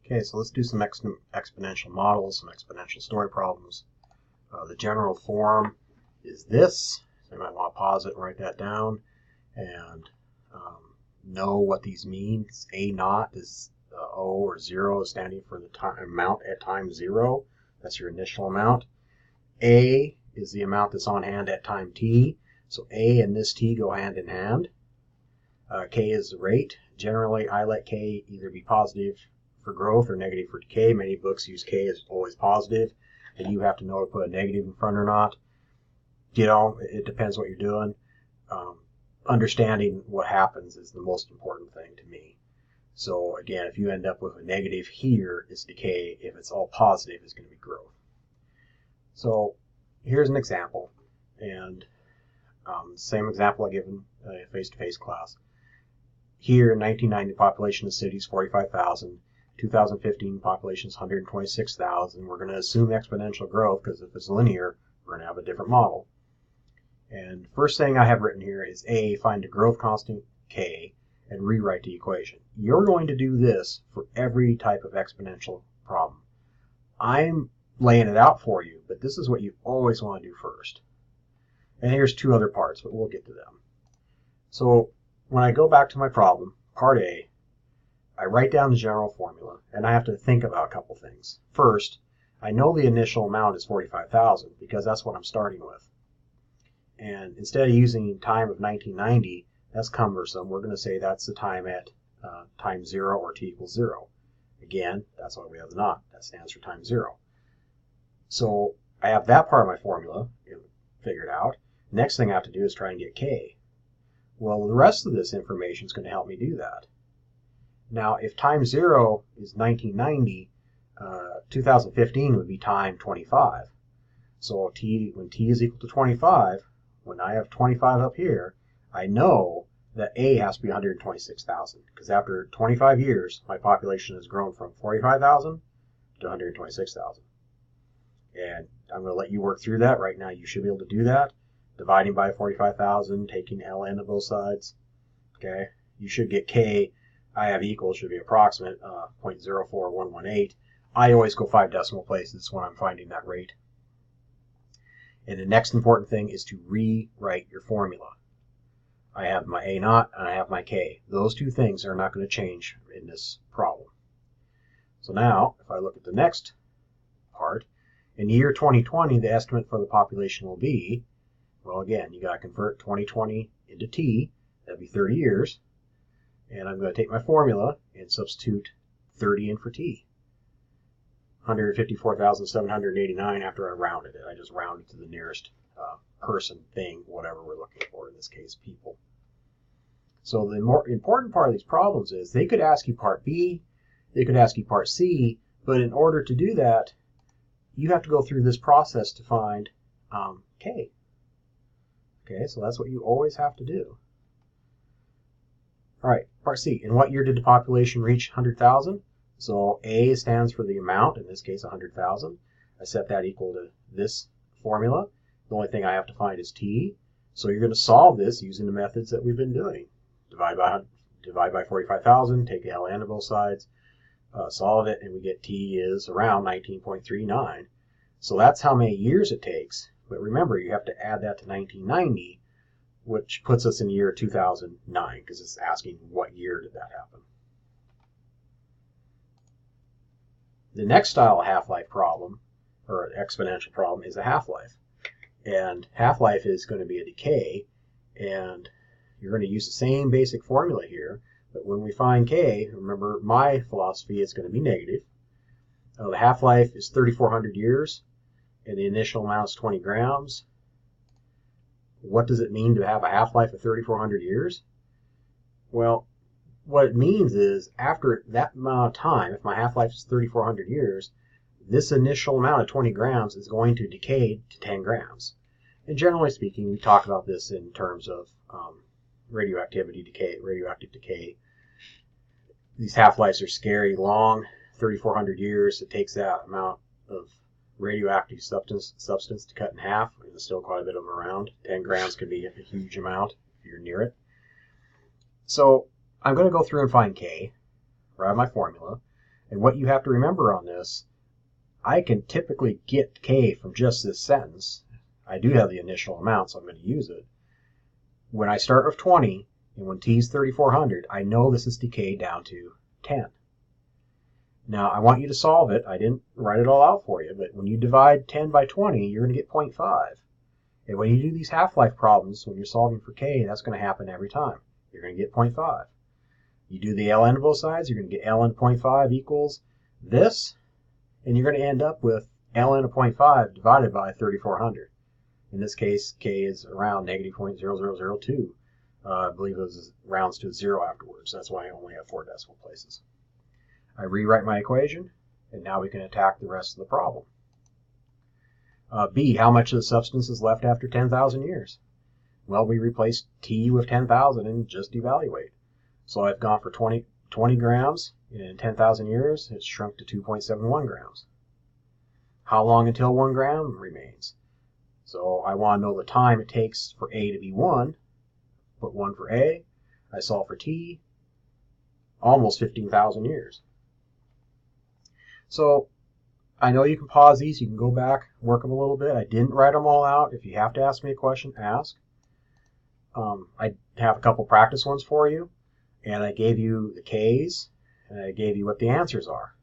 Okay, so let's do some exponential models, some exponential story problems. The general form is this. So you might want to pause it and write that down and know what these mean. A naught is O or 0 is standing for the time amount at time 0. That's your initial amount. A is the amount that's on hand at time t. So A and this t go hand in hand. K is the rate. Generally, I let K either be positive for growth or negative for decay. Many books use K as always positive, and you have to know to put a negative in front or not. You know, it depends what you're doing. Understanding what happens is the most important thing to me. So again, if you end up with a negative here, it's decay. If it's all positive, it's going to be growth. So here's an example, and same example I given in a face-to-face class. Here in 1990, the population of the city is 45,000. 2015 population is 126,000. We're going to assume exponential growth because if it's linear, we're going to have a different model. And first thing I have written here is A, find the growth constant K, and rewrite the equation. You're going to do this for every type of exponential problem. I'm laying it out for you, but this is what you always want to do first. And here's two other parts, but we'll get to them. So when I go back to my problem, part A, I write down the general formula, and I have to think about a couple things. First, I know the initial amount is 45,000 because that's what I'm starting with. And instead of using time of 1990, that's cumbersome. We're going to say that's the time at time 0 or t equals 0. Again, that's why we have the naught. That stands for time 0. So I have that part of my formula figured out. Next thing I have to do is try and get k. Well, the rest of this information is going to help me do that. Now, if time 0 is 1990, 2015 would be time 25. So when t is equal to 25, when I have 25 up here, I know that A has to be 126,000 because after 25 years, my population has grown from 45,000 to 126,000. And I'm going to let you work through that. Right now, you should be able to do that. Dividing by 45,000, taking ln of both sides. Okay, you should get k. I have equals should be approximate 0.04118. I always go 5 decimal places when I'm finding that rate. And the next important thing is to rewrite your formula. I have my A naught and I have my K. Those two things are not going to change in this problem. So now, if I look at the next part, in the year 2020, the estimate for the population will be, well, again, you got to convert 2020 into T. That'd be 30 years. And I'm going to take my formula and substitute 30 in for T. 154,789 after I rounded it. I just rounded to the nearest person, thing, whatever we're looking for, in this case, people. So the more important part of these problems is they could ask you part B, they could ask you part C, but in order to do that, you have to go through this process to find K. Okay, so that's what you always have to do. All right, part C. In what year did the population reach 100,000? So A stands for the amount, in this case 100,000. I set that equal to this formula. The only thing I have to find is T. So you're going to solve this using the methods that we've been doing. Divide by 45,000, take ln of both sides, solve it, and we get T is around 19.39. So that's how many years it takes. But remember, you have to add that to 1990, which puts us in the year 2009, because it's asking what year did that happen. The next style of half-life problem, or exponential problem, is a half-life. And half-life is going to be a decay, and you're going to use the same basic formula here, but when we find K, remember my philosophy is going to be negative. The half-life is 3,400 years, and the initial amount is 20 grams. What does it mean to have a half-life of 3,400 years? Well, what it means is after that amount of time, if my half-life is 3,400 years, this initial amount of 20 grams is going to decay to 10 grams. And generally speaking, we talk about this in terms of radioactive decay. These half-lives are scary long, 3,400 years. It takes that amount of radioactive substance to cut in half. There's still quite a bit of them around. 10 grams can be a huge amount if you're near it. So I'm going to go through and find K, write my formula, And what you have to remember on this, I can typically get k from just this sentence. I do have the initial amount, so I'm going to use it. When I start with 20, and when t is 3400, I know this is decayed down to 10. Now, I want you to solve it. I didn't write it all out for you, but when you divide 10 by 20, you're going to get 0.5. And when you do these half-life problems, when you're solving for k, that's going to happen every time. You're going to get 0.5. You do the ln to both sides, you're going to get ln 0.5 equals this, and you're going to end up with ln of 0.5 divided by 3400. In this case, k is around negative 0.0002. I believe it rounds to 0 afterwards. That's why I only have 4 decimal places. I rewrite my equation, and now we can attack the rest of the problem. B, how much of the substance is left after 10,000 years? Well, we replace T with 10,000 and just evaluate. So I've gone for 20 grams. In 10,000 years, it's shrunk to 2.71 grams. How long until 1 gram remains? So I want to know the time it takes for A to be 1. Put 1 for A. I solve for T. Almost 15,000 years. So I know you can pause these. You can go back, work them a little bit. I didn't write them all out. If you have to ask me a question, ask. I have a couple practice ones for you. And I gave you the Ks, and I gave you what the answers are.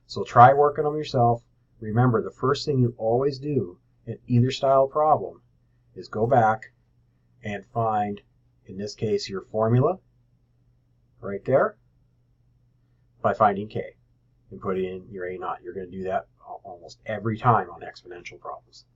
So try working them yourself. Remember, the first thing you always do in either style problem is go back and find, in this case, your formula right there by finding K and put in your A naught. You're going to do that almost every time on exponential problems.